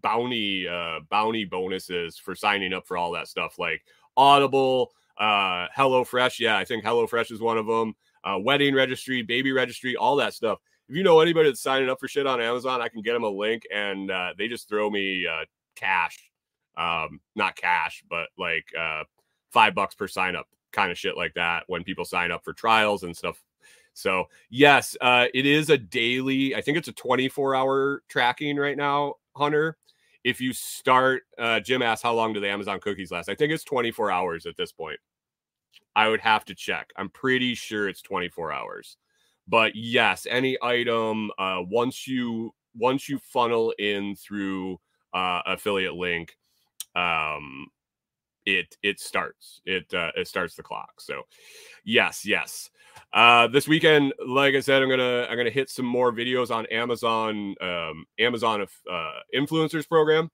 bounty bonuses for signing up for all that stuff, like Audible, HelloFresh. Yeah, I think HelloFresh is one of them. Wedding registry, baby registry, all that stuff. If you know anybody that's signing up for shit on Amazon, I can get them a link, and they just throw me cash. Not cash, but like $5 per sign up, kind of shit like that when people sign up for trials and stuff. So yes, it is a daily, I think it's a 24-hour tracking right now, Hunter. If you start, Jim asked, how long do the Amazon cookies last? I think it's 24 hours at this point. I would have to check. I'm pretty sure it's 24 hours. But yes, any item, once you funnel in through affiliate link, it starts the clock. So yes. This weekend, like I said, I'm gonna hit some more videos on Amazon influencers program.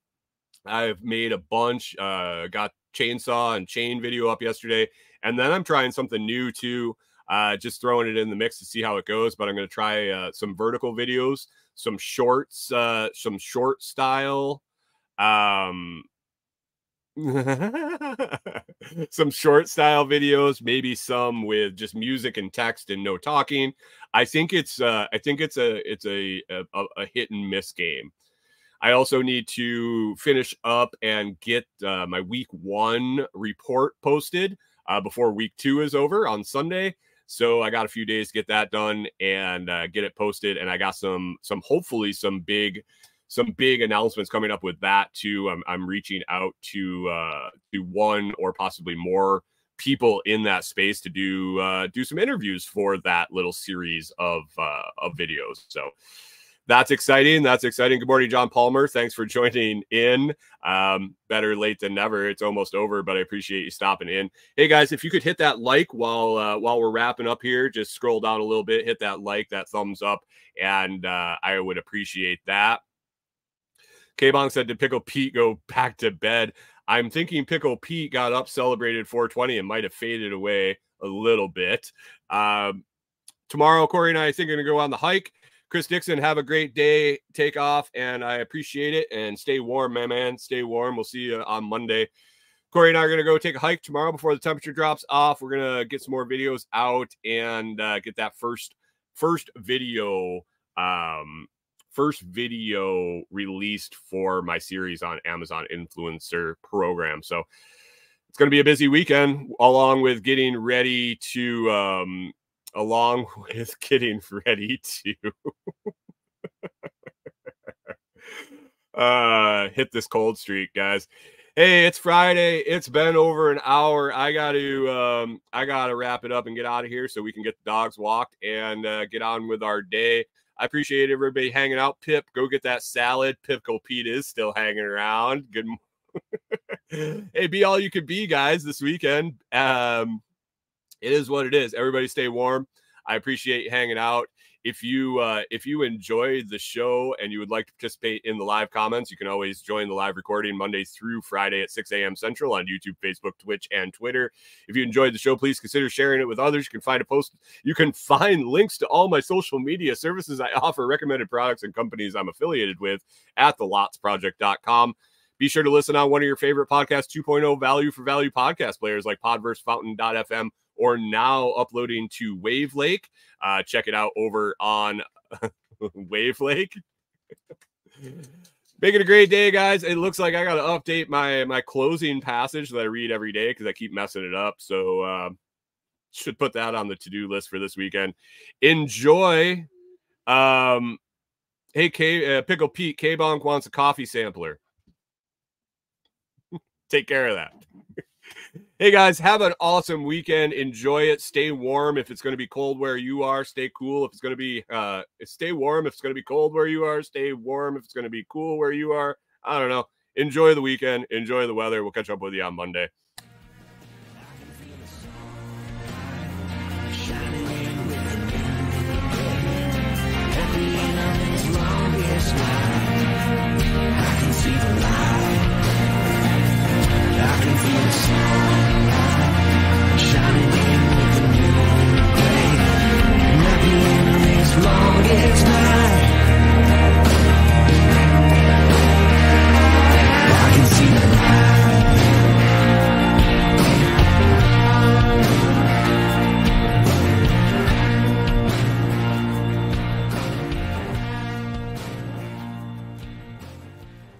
I've made a bunch, got chainsaw and chain video up yesterday, and then I'm trying something new too. Just throwing it in the mix to see how it goes, but I'm going to try some vertical videos, some shorts, some short style, some short style videos, maybe some with just music and text and no talking. I think it's a hit and miss game. I also need to finish up and get my week 1 report posted before week 2 is over on Sunday. So I got a few days to get that done and get it posted. And I got hopefully some big some big announcements coming up with that too. I'm reaching out to one or possibly more people in that space to do some interviews for that little series of videos. So that's exciting. That's exciting. Good morning, John Palmer. Thanks for joining in. Better late than never. It's almost over, but I appreciate you stopping in. Hey guys, if you could hit that like while we're wrapping up here, just scroll down a little bit, hit that like, that thumbs up, and I would appreciate that. K-Bong said, did Pickle Pete go back to bed? I'm thinking Pickle Pete got up, celebrated 420, and might have faded away a little bit. Tomorrow, Corey and I think are going to go on the hike. Chris Dixon, have a great day. Take off, and I appreciate it. And stay warm, my man. Stay warm. We'll see you on Monday. Corey and I are going to go take a hike tomorrow before the temperature drops off. We're going to get some more videos out and get that first video released for my series on Amazon Influencer Program. So it's going to be a busy weekend, along with getting ready to hit this cold streak, guys. Hey, it's Friday. It's been over an hour. I gotta wrap it up and get out of here so we can get the dogs walked and get on with our day. I appreciate everybody hanging out. Pip, go get that salad. Pickle Pete is still hanging around. Good. Hey, be all you could be, guys, this weekend. It is what it is. Everybody stay warm. I appreciate you hanging out. If you enjoyed the show and you would like to participate in the live comments, you can always join the live recording Monday through Friday at 6 a.m. Central on YouTube, Facebook, Twitch, and Twitter. If you enjoyed the show, please consider sharing it with others. You can find links to all my social media services I offer, recommended products and companies I'm affiliated with at thelotsproject.com. Be sure to listen on one of your favorite podcast 2.0 value for value podcast players like Podverse, Fountain.fm, or now uploading to Wave Lake. Check it out over on Wave Lake. Make it a great day, guys. It looks like I got to update my closing passage that I read every day because I keep messing it up. So should put that on the to-do list for this weekend. Enjoy. Hey, Pickle Pete, K-Bonk wants a coffee sampler. Take care of that. Hey guys, have an awesome weekend. Enjoy it. Stay warm. If it's going to be cold where you are, stay cool. If it's going to be stay warm. If it's going to be cold where you are, stay warm. If it's going to be cool where you are, I don't know. Enjoy the weekend. Enjoy the weather. We'll catch up with you on Monday.